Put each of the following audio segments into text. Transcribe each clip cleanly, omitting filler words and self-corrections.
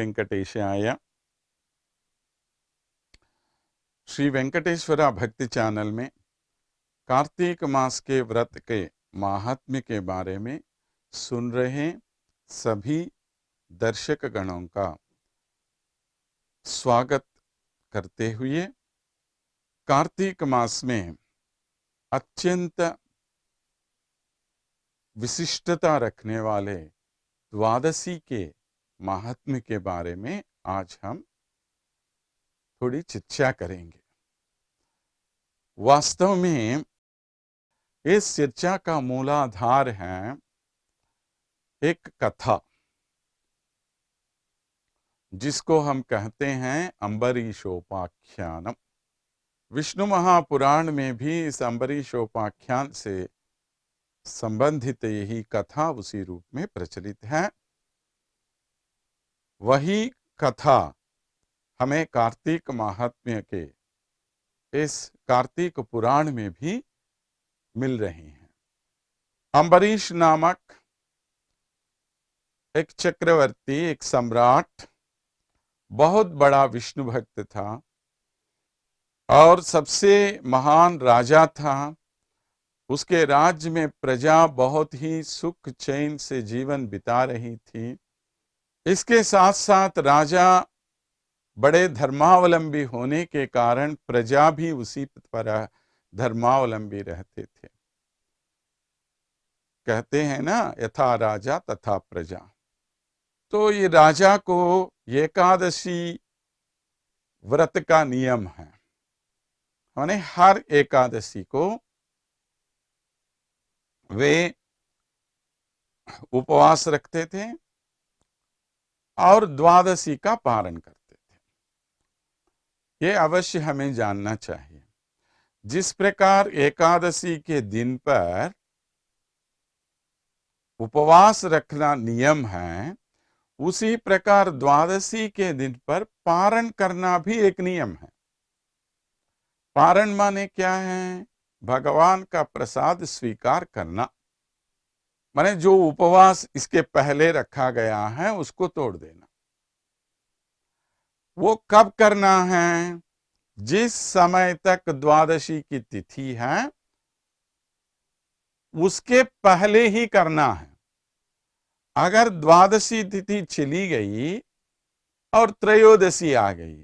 वेंकटेशाय। श्री वेंकटेश्वरा भक्ति चैनल में कार्तिक मास के व्रत के महात्म्य के बारे में सुन रहे सभी दर्शक गणों का स्वागत करते हुए, कार्तिक मास में अत्यंत विशिष्टता रखने वाले द्वादशी के महात्म्य के बारे में आज हम थोड़ी चर्चा करेंगे। वास्तव में इस चर्चा का मूलाधार है एक कथा, जिसको हम कहते हैं अम्बरीशोपाख्यानम। विष्णु महापुराण में भी इस अम्बरीशोपाख्यान से संबंधित यही कथा उसी रूप में प्रचलित है। वही कथा हमें कार्तिक महात्म्य के इस कार्तिक पुराण में भी मिल रही हैं। अम्बरीश नामक एक चक्रवर्ती, एक सम्राट, बहुत बड़ा विष्णु भक्त था और सबसे महान राजा था। उसके राज्य में प्रजा बहुत ही सुख चैन से जीवन बिता रही थी। इसके साथ साथ राजा बड़े धर्मावलंबी होने के कारण प्रजा भी उसी पर धर्मावलंबी रहते थे। कहते हैं ना, यथा राजा तथा प्रजा। तो ये राजा को एकादशी व्रत का नियम है, माने हर एकादशी को वे उपवास रखते थे और द्वादशी का पारण करते थे। ये अवश्य हमें जानना चाहिए। जिस प्रकार एकादशी के दिन पर उपवास रखना नियम है, उसी प्रकार द्वादशी के दिन पर पारण करना भी एक नियम है। पारण माने क्या है? भगवान का प्रसाद स्वीकार करना, माने जो उपवास इसके पहले रखा गया है उसको तोड़ देना। वो कब करना है? जिस समय तक द्वादशी की तिथि है उसके पहले ही करना है। अगर द्वादशी तिथि चली गई और त्रयोदशी आ गई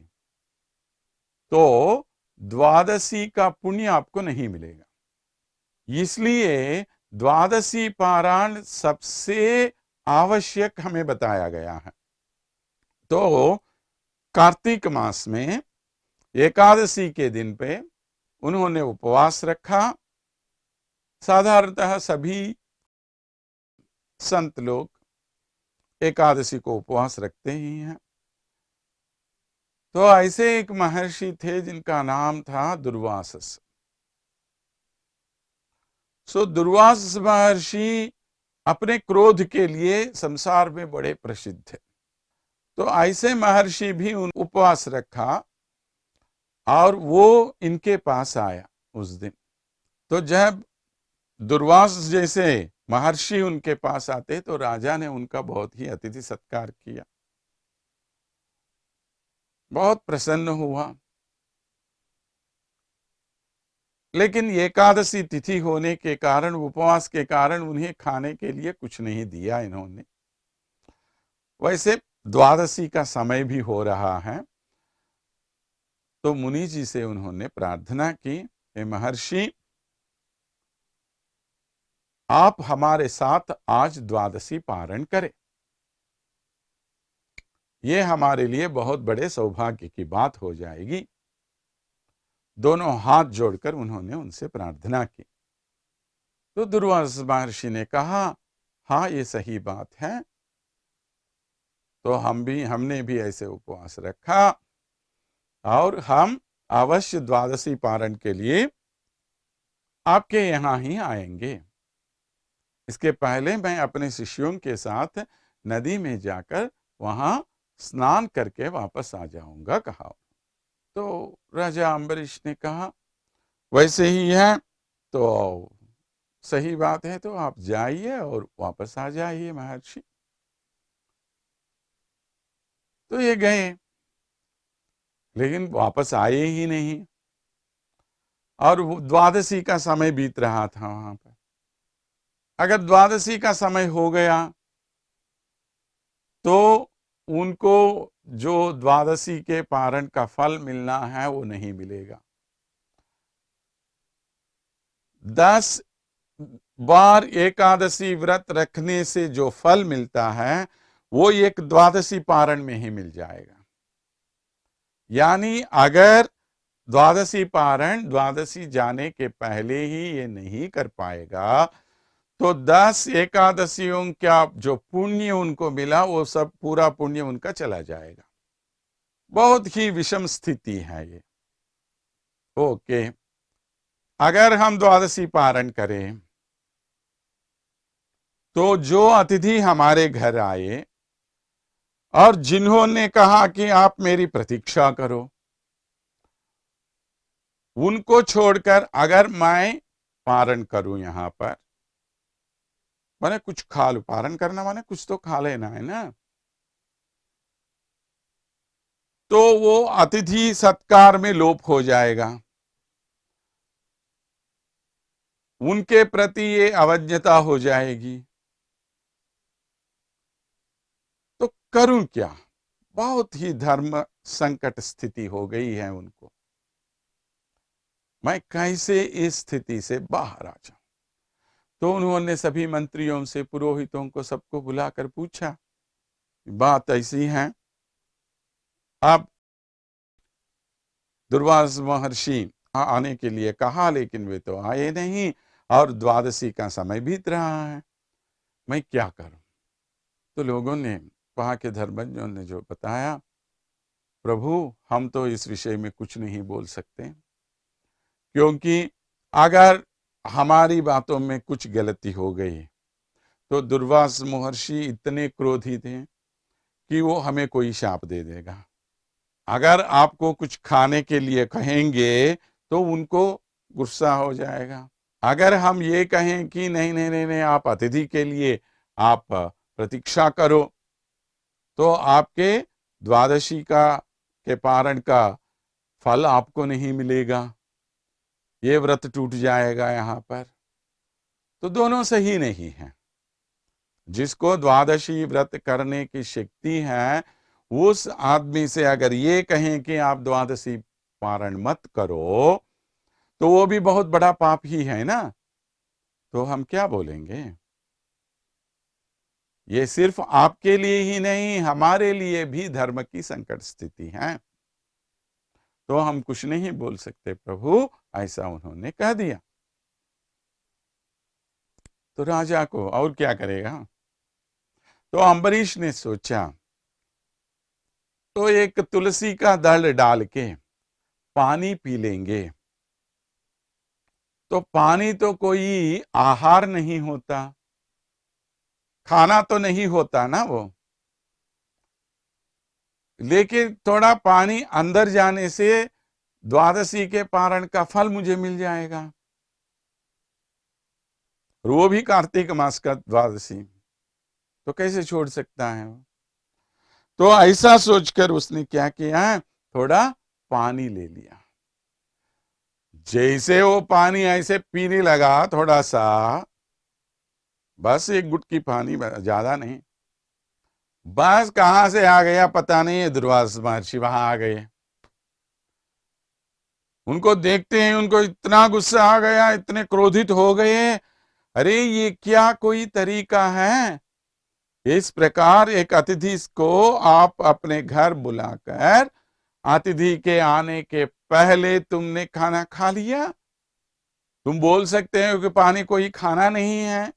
तो द्वादशी का पुण्य आपको नहीं मिलेगा। इसलिए द्वादशी पारायण सबसे आवश्यक हमें बताया गया है। तो कार्तिक मास में एकादशी के दिन पे उन्होंने उपवास रखा। साधारणतः सभी संत लोग एकादशी को उपवास रखते ही हैं। तो ऐसे एक महर्षि थे जिनका नाम था दुर्वासस। दुर्वास महर्षि अपने क्रोध के लिए संसार में बड़े प्रसिद्ध थे। तो ऐसे महर्षि भी उपवास रखा और वो इनके पास आया उस दिन। तो जब दुर्वास जैसे महर्षि उनके पास आते तो राजा ने उनका बहुत ही अतिथि सत्कार किया, बहुत प्रसन्न हुआ। लेकिन एकादशी तिथि होने के कारण, उपवास के कारण उन्हें खाने के लिए कुछ नहीं दिया इन्होंने। वैसे द्वादशी का समय भी हो रहा है, तो मुनि जी से उन्होंने प्रार्थना की, हे महर्षि, आप हमारे साथ आज द्वादशी पारण करें। ये हमारे लिए बहुत बड़े सौभाग्य की बात हो जाएगी। दोनों हाथ जोड़कर उन्होंने उनसे प्रार्थना की। तो दुर्वास महर्षि ने कहा, हाँ ये सही बात है। तो हमने भी ऐसे उपवास रखा और हम अवश्य द्वादशी पारण के लिए आपके यहां ही आएंगे। इसके पहले मैं अपने शिष्यों के साथ नदी में जाकर वहां स्नान करके वापस आ जाऊंगा, कहा। तो राजा अम्बरीश ने कहा, वैसे ही है तो सही बात है, तो आप जाइए और वापस आ जाइए महर्षि। तो ये गए, लेकिन वापस आए ही नहीं। और द्वादशी का समय बीत रहा था वहां पर। अगर द्वादशी का समय हो गया तो उनको जो द्वादशी के पारण का फल मिलना है वो नहीं मिलेगा। 10 बार एकादशी व्रत रखने से जो फल मिलता है वो एक द्वादशी पारण में ही मिल जाएगा। यानी अगर द्वादशी पारण द्वादशी जाने के पहले ही ये नहीं कर पाएगा तो 10 एकादशियों का जो पुण्य उनको मिला वो सब पूरा पुण्य उनका चला जाएगा। बहुत ही विषम स्थिति है ये। ओके, अगर हम द्वादशी पारण करें तो जो अतिथि हमारे घर आए और जिन्होंने कहा कि आप मेरी प्रतीक्षा करो, उनको छोड़कर अगर मैं पारण करूं यहां पर, माने कुछ खा लो, पारण करना माने कुछ तो खा लेना है ना, तो वो अतिथि सत्कार में लोप हो जाएगा, उनके प्रति ये अवज्ञता हो जाएगी। तो करूं क्या? बहुत ही धर्म संकट स्थिति हो गई है उनको। मैं कैसे इस स्थिति से बाहर आ जाऊं? तो उन्होंने सभी मंत्रियों से, पुरोहितों को, सबको बुलाकर पूछा, बात ऐसी है। अब दुर्वास महर्षि आने के लिए कहा, लेकिन वे तो आए नहीं और द्वादशी का समय बीत रहा है, मैं क्या करूं? तो लोगों ने, वहां के धर्मज्ञों ने जो बताया, प्रभु हम तो इस विषय में कुछ नहीं बोल सकते, क्योंकि अगर हमारी बातों में कुछ गलती हो गई तो दुर्वास महर्षि इतने क्रोधित हैं कि वो हमें कोई शाप दे देगा। अगर आपको कुछ खाने के लिए कहेंगे तो उनको गुस्सा हो जाएगा। अगर हम ये कहें कि नहीं नहीं नहीं नहीं आप अतिथि के लिए आप प्रतीक्षा करो, तो आपके द्वादशी का के पारण का फल आपको नहीं मिलेगा, ये व्रत टूट जाएगा यहां पर। तो दोनों सही नहीं है। जिसको द्वादशी व्रत करने की शक्ति है उस आदमी से अगर ये कहें कि आप द्वादशी पारण मत करो तो वो भी बहुत बड़ा पाप ही है ना। तो हम क्या बोलेंगे? ये सिर्फ आपके लिए ही नहीं, हमारे लिए भी धर्म की संकट स्थिति है। तो हम कुछ नहीं बोल सकते प्रभु, ऐसा उन्होंने कह दिया। तो राजा को और क्या करेगा? तो अम्बरीश ने सोचा, तो एक तुलसी का दल डाल के पानी पी लेंगे। तो पानी तो कोई आहार नहीं होता, खाना तो नहीं होता ना वो, लेकिन थोड़ा पानी अंदर जाने से द्वादशी के पारण का फल मुझे मिल जाएगा, और वो भी कार्तिक मास का द्वादशी, तो कैसे छोड़ सकता है? तो ऐसा सोचकर उसने क्या किया, थोड़ा पानी ले लिया। जैसे वो पानी ऐसे पीने लगा, थोड़ा सा, बस एक गुटकी पानी, ज्यादा नहीं, बस कहां से आ गया पता नहीं, दुर्वासा महर्षि वहां आ गए। उनको देखते हैं उनको इतना गुस्सा आ गया, इतने क्रोधित हो गए, अरे ये क्या कोई तरीका है? इस प्रकार एक अतिथि को आप अपने घर बुलाकर अतिथि के आने के पहले तुमने खाना खा लिया? तुम बोल सकते हो कि पानी कोई खाना नहीं है,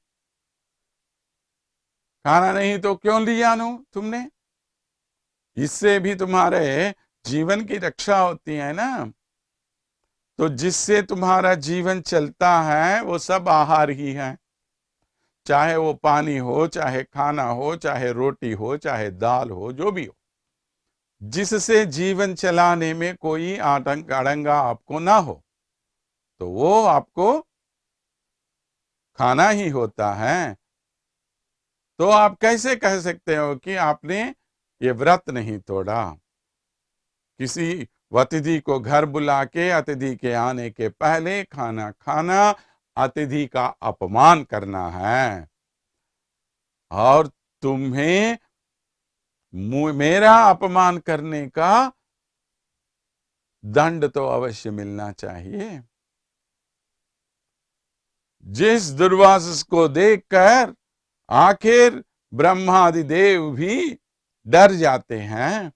खाना नहीं तो क्यों लिया नो तुमने? इससे भी तुम्हारे जीवन की रक्षा होती है ना। तो जिससे तुम्हारा जीवन चलता है वो सब आहार ही है, चाहे वो पानी हो, चाहे खाना हो, चाहे रोटी हो, चाहे दाल हो, जो भी हो, जिससे जीवन चलाने में कोई अड़ंगा आपको ना हो तो वो आपको खाना ही होता है। तो आप कैसे कह सकते हो कि आपने ये व्रत नहीं तोड़ा। किसी अतिथि को घर बुला के अतिथि के आने के पहले खाना खाना अतिथि का अपमान करना है। और तुम्हें मेरा अपमान करने का दंड तो अवश्य मिलना चाहिए। जिस दुर्वास को देखकर आखिर ब्रह्मादि देव भी डर जाते हैं,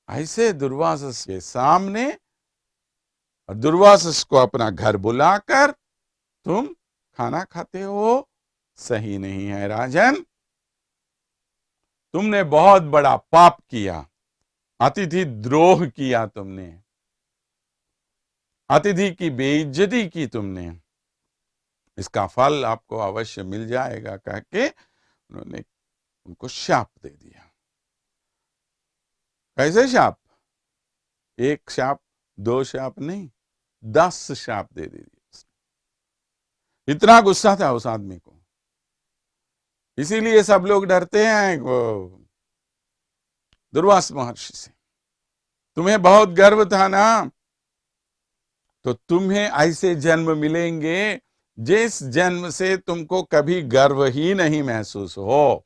ऐसे दुर्वास के सामने और दुर्वास को अपना घर बुलाकर तुम खाना खाते हो, सही नहीं है राजन। तुमने बहुत बड़ा पाप किया, अतिथि द्रोह किया, तुमने अतिथि की बेइज्जती की तुमने। इसका फल आपको अवश्य मिल जाएगा, कह के उन्होंने उनको शाप दे दिया। कैसे शाप? एक शाप, दो शाप नहीं, 10 शाप दे दिए उसने। इतना गुस्सा था उस आदमी को। इसीलिए सब लोग डरते हैं दुर्वास महर्षि से। तुम्हें बहुत गर्व था ना, तो तुम्हें ऐसे जन्म मिलेंगे जिस जन्म से तुमको कभी गर्व ही नहीं महसूस हो।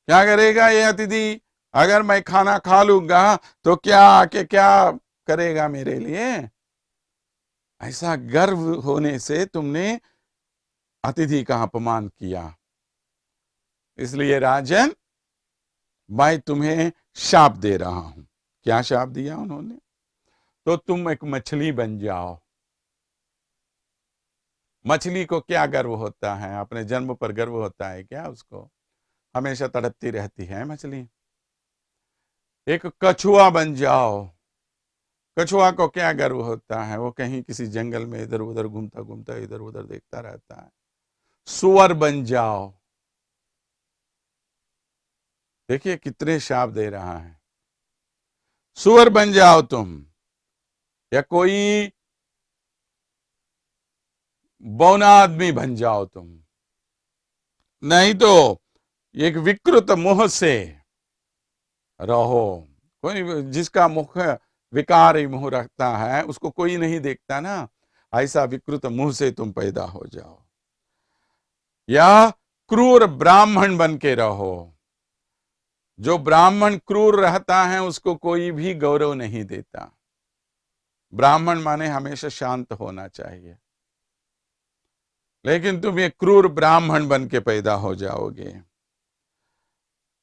क्या करेगा ये अतिथि? अगर मैं खाना खा लूंगा तो क्या आके क्या करेगा मेरे लिए? ऐसा गर्व होने से तुमने अतिथि का अपमान किया। इसलिए राजन, मैं तुम्हें शाप दे रहा हूं। क्या शाप दिया उन्होंने? तो तुम एक मछली बन जाओ। मछली को क्या गर्व होता है? अपने जन्म पर गर्व होता है क्या उसको? हमेशा तड़पती रहती है मछली। एक कछुआ बन जाओ। कछुआ को क्या गर्व होता है? वो कहीं किसी जंगल में इधर उधर घूमता घूमता इधर उधर देखता रहता है। सुअर बन जाओ। देखिए कितने शाप दे रहा है। सुअर बन जाओ तुम, या कोई बौना आदमी बन जाओ तुम, नहीं तो एक विकृत मुंह से रहो। कोई जिसका मुख विकारी मुंह रखता है उसको कोई नहीं देखता ना, ऐसा विकृत मुंह से तुम पैदा हो जाओ। या क्रूर ब्राह्मण बन के रहो। जो ब्राह्मण क्रूर रहता है उसको कोई भी गौरव नहीं देता। ब्राह्मण माने हमेशा शांत होना चाहिए, लेकिन तुम ये क्रूर ब्राह्मण बन के पैदा हो जाओगे।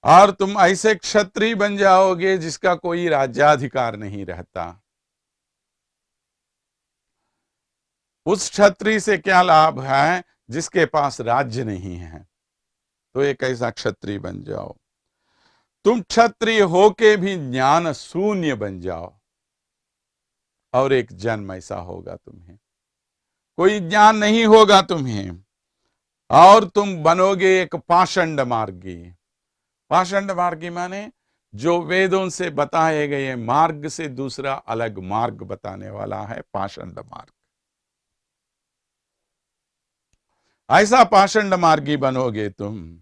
और तुम ऐसे क्षत्रिय बन जाओगे जिसका कोई राज्याधिकार नहीं रहता। उस क्षत्रिय से क्या लाभ है जिसके पास राज्य नहीं है? तो एक ऐसा क्षत्रिय बन जाओ। तुम क्षत्रिय होके भी ज्ञान शून्य बन जाओ, और एक जन्म ऐसा होगा तुम्हें, कोई ज्ञान नहीं होगा तुम्हें, और तुम बनोगे एक पाषंड मार्गी। पाषंड मार्गी माने जो वेदों से बताए गए मार्ग से दूसरा अलग मार्ग बताने वाला है पाषंड मार्ग। ऐसा पाषंड मार्गी बनोगे तुम।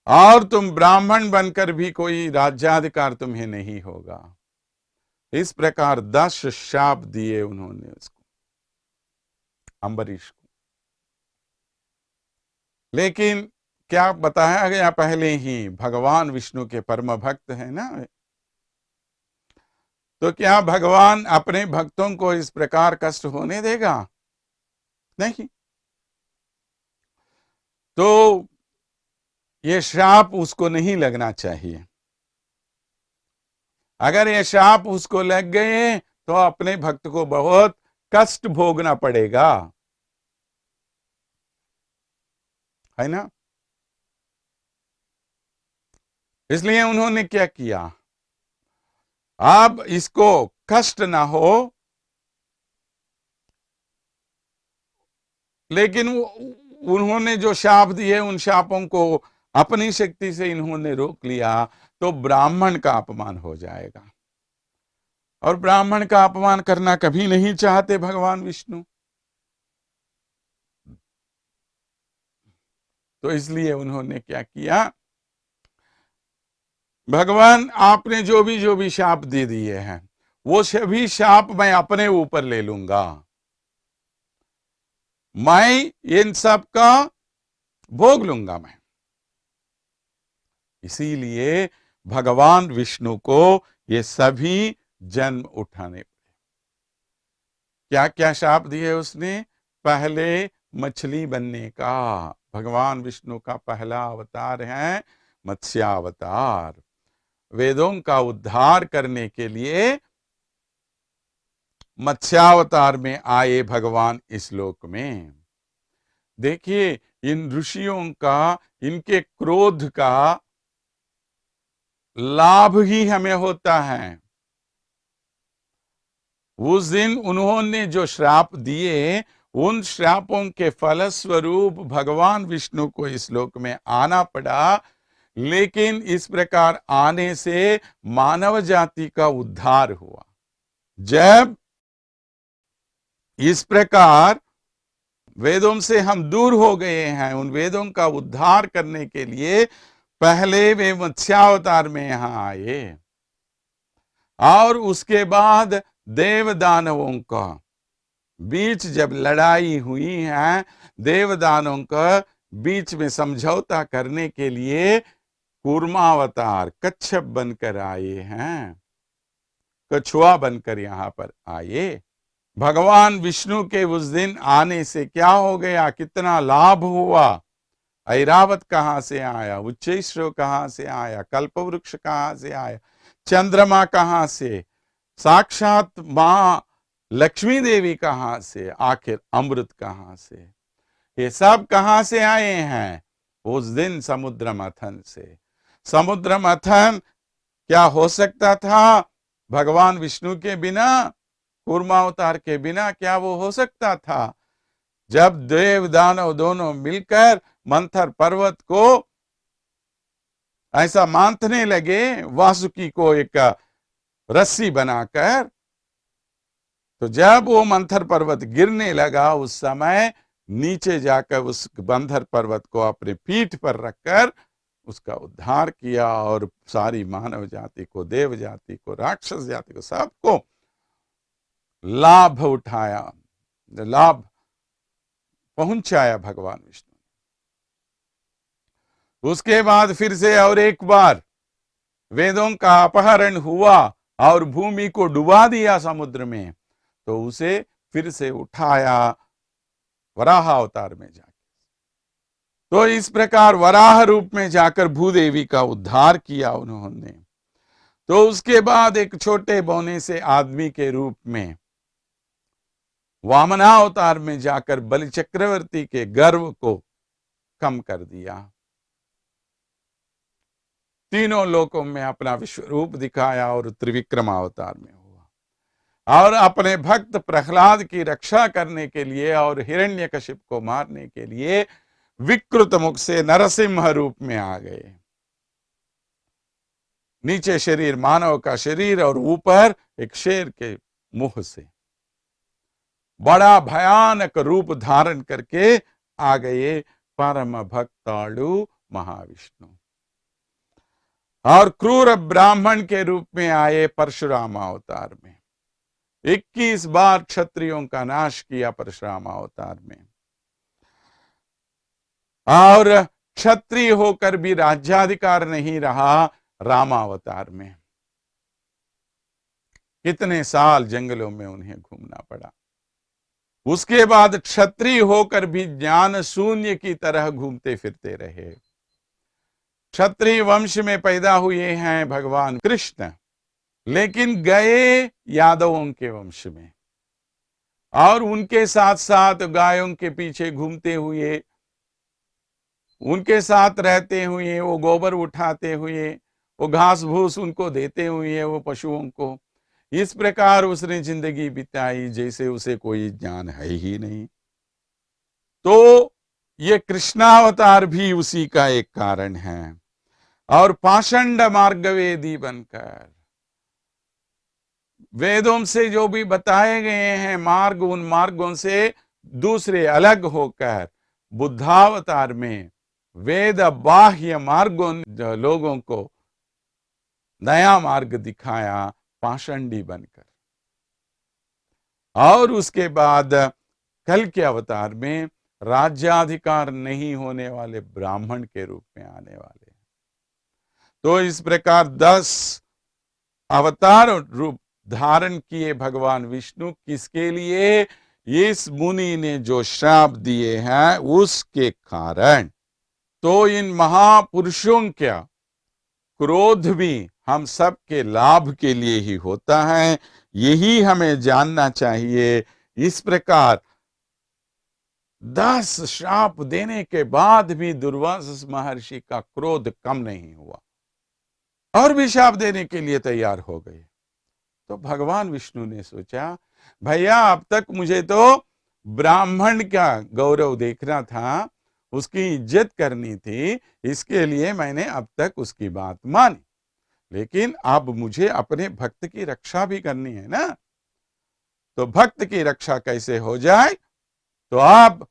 और तुम ब्राह्मण बनकर भी कोई राज्याधिकार तुम्हें नहीं होगा। इस प्रकार 10 शाप दिए उन्होंने उसको, अम्बरीश को। लेकिन क्या बताया गया पहले ही, भगवान विष्णु के परम भक्त है ना, तो क्या भगवान अपने भक्तों को इस प्रकार कष्ट होने देगा? नहीं। तो ये शाप उसको नहीं लगना चाहिए। अगर ये शाप उसको लग गए तो अपने भक्त को बहुत कष्ट भोगना पड़ेगा, है ना। इसलिए उन्होंने क्या किया, अब इसको कष्ट ना हो, लेकिन उन्होंने जो शाप दिए उन शापों को अपनी शक्ति से इन्होंने रोक लिया, तो ब्राह्मण का अपमान हो जाएगा। और ब्राह्मण का अपमान करना कभी नहीं चाहते भगवान विष्णु। तो इसलिए उन्होंने क्या किया, भगवान आपने जो भी शाप दे दिए हैं वो सभी शाप मैं अपने ऊपर ले लूंगा, मैं इन सब का भोग लूंगा मैं। इसीलिए भगवान विष्णु को ये सभी जन्म उठाने पड़े। क्या क्या शाप दिए उसने? पहले मछली बनने का, भगवान विष्णु का पहला अवतार है मत्स्यावतार। वेदों का उद्धार करने के लिए मत्स्यावतार में आए भगवान इस लोक में। देखिए इन ऋषियों का, इनके क्रोध का लाभ ही हमें होता है। उस दिन उन्होंने जो श्राप दिए, उन श्रापों के फलस्वरूप भगवान विष्णु को इस लोक में आना पड़ा। लेकिन इस प्रकार आने से मानव जाति का उद्धार हुआ। जब इस प्रकार वेदों से हम दूर हो गए हैं, उन वेदों का उद्धार करने के लिए पहले वे मत्स्यावतार में यहां आए, और उसके बाद देव दानवों का बीच जब लड़ाई हुई है, देव दानवों का बीच में समझौता करने के लिए कूर्मावतार कच्छप बनकर आए हैं, कछुआ बनकर यहां पर आए। भगवान विष्णु के उस दिन आने से क्या हो गया, कितना लाभ हुआ। ऐरावत कहां से आया, उच्चैश्रव कहां से आया, कल्पवृक्ष कहां से आया, चंद्रमा कहां से, साक्षात मां लक्ष्मी देवी कहां से, आखिर अमृत कहां से, ये सब कहां से आए हैं? उस दिन समुद्र मंथन से। समुद्र मंथन क्या हो सकता था भगवान विष्णु के बिना, कूर्मावतार के बिना? क्या वो हो सकता था? जब देव दानव दोनों मिलकर मंथर पर्वत को ऐसा मांथने लगे, वासुकी को एक रस्सी बनाकर, तो जब वो मंथर पर्वत गिरने लगा, उस समय नीचे जाकर उस मंथर पर्वत को अपने पीठ पर रखकर उसका उद्धार किया, और सारी मानव जाति को, देव जाति को, राक्षस जाति को, सबको लाभ उठाया, लाभ पहुंचाया भगवान विष्णु। उसके बाद फिर से और एक बार वेदों का अपहरण हुआ और भूमि को डुबा दिया समुद्र में, तो उसे फिर से उठाया वराह अवतार में जाकर। तो इस प्रकार वराह रूप में जाकर भूदेवी का उद्धार किया उन्होंने। तो उसके बाद एक छोटे बौने से आदमी के रूप में वामनावतार में जाकर बलि चक्रवर्ती के गर्व को कम कर दिया। तीनों लोकों में अपना विश्व रूप दिखाया और त्रिविक्रमावतार में हुआ, और अपने भक्त प्रहलाद की रक्षा करने के लिए और हिरण्यकशिप को मारने के लिए विकृत मुख से नरसिंह रूप में आ गए। नीचे शरीर मानव का शरीर और ऊपर एक शेर के मुंह से बड़ा भयानक रूप धारण करके आ गए परम भक्तालु महाविष्णु। और क्रूर ब्राह्मण के रूप में आए परशुराम अवतार में। 21 बार क्षत्रियों का नाश किया परशुराम अवतार में, और क्षत्रिय होकर भी राज्याधिकार नहीं रहा रामावतार में। कितने साल जंगलों में उन्हें घूमना पड़ा। उसके बाद क्षत्रिय होकर भी ज्ञान शून्य की तरह घूमते फिरते रहे। क्षत्रिय वंश में पैदा हुए हैं भगवान कृष्ण, लेकिन गए यादवों के वंश में, और उनके साथ साथ गायों के पीछे घूमते हुए, उनके साथ रहते हुए, वो गोबर उठाते हुए, वो घास भूस उनको देते हुए, वो पशुओं को, इस प्रकार उसने जिंदगी बिताई जैसे उसे कोई ज्ञान है ही नहीं। तो ये कृष्णावतार भी उसी का एक कारण है। और पाषंड मार्गवेदी बनकर वेदों से जो भी बताए गए हैं मार्ग, उन मार्गों से दूसरे अलग होकर बुद्धावतार में वेद बाह्य मार्गों लोगों को नया मार्ग दिखाया पाषंडी बनकर। और उसके बाद कल के अवतार में राज्याधिकार नहीं होने वाले ब्राह्मण के रूप में आने वाले। तो इस प्रकार 10 अवतार रूप धारण किए भगवान विष्णु किसके लिए? इस मुनि ने जो श्राप दिए हैं उसके कारण। तो इन महापुरुषों का क्रोध भी हम सब के लाभ के लिए ही होता है, यही हमें जानना चाहिए। इस प्रकार 10 श्राप देने के बाद भी दुर्वासा महर्षि का क्रोध कम नहीं हुआ और भी श्राप देने के लिए तैयार हो गए। तो भगवान विष्णु ने सोचा, भैया अब तक मुझे तो ब्राह्मण का गौरव देखना था, उसकी इज्जत करनी थी, इसके लिए मैंने अब तक उसकी बात मानी, लेकिन अब मुझे अपने भक्त की रक्षा भी करनी है ना। तो भक्त की रक्षा कैसे हो जाए? तो अब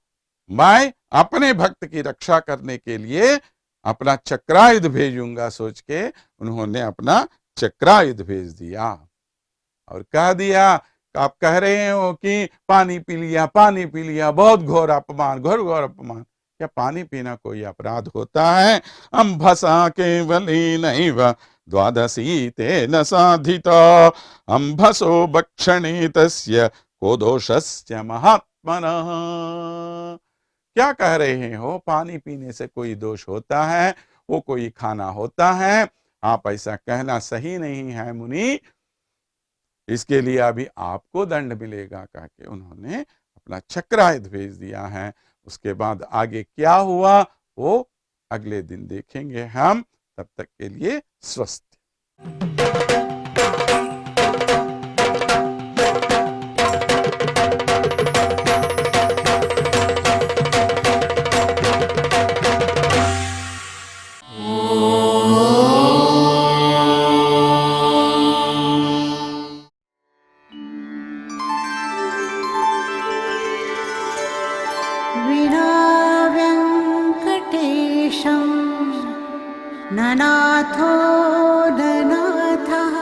मैं अपने भक्त की रक्षा करने के लिए अपना चक्रायुध भेजूंगा सोच के उन्होंने अपना चक्रायुध भेज दिया और कह दिया, आप कह रहे हो कि पानी पी लिया, पानी पी लिया, बहुत घोर अपमान, घोर घोर अपमान। क्या पानी पीना कोई अपराध होता है? अंभसा केवली नहीं व द्वादशी तेन साधिता अंभसो भक्षणे तस्य को दोषस्य महात्मनः। क्या कह रहे हो? पानी पीने से कोई दोष होता है? वो कोई खाना होता है? आप ऐसा कहना सही नहीं है मुनि, इसके लिए अभी आपको दंड मिलेगा, कह के उन्होंने अपना चक्रायुध भेज दिया है। उसके बाद आगे क्या हुआ वो अगले दिन देखेंगे हम। तब तक के लिए स्वस्थ। ननाथो ननाथः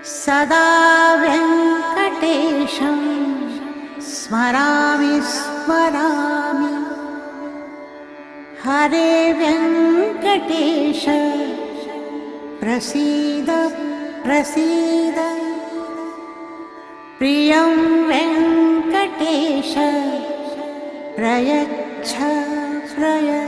सदा वेङ्कटेशं स्मरामि स्मरामि। हरे वेङ्कटेश प्रसीद प्रसीद। प्रियं वेङ्कटेश प्रयच्छ प्रयच्छ।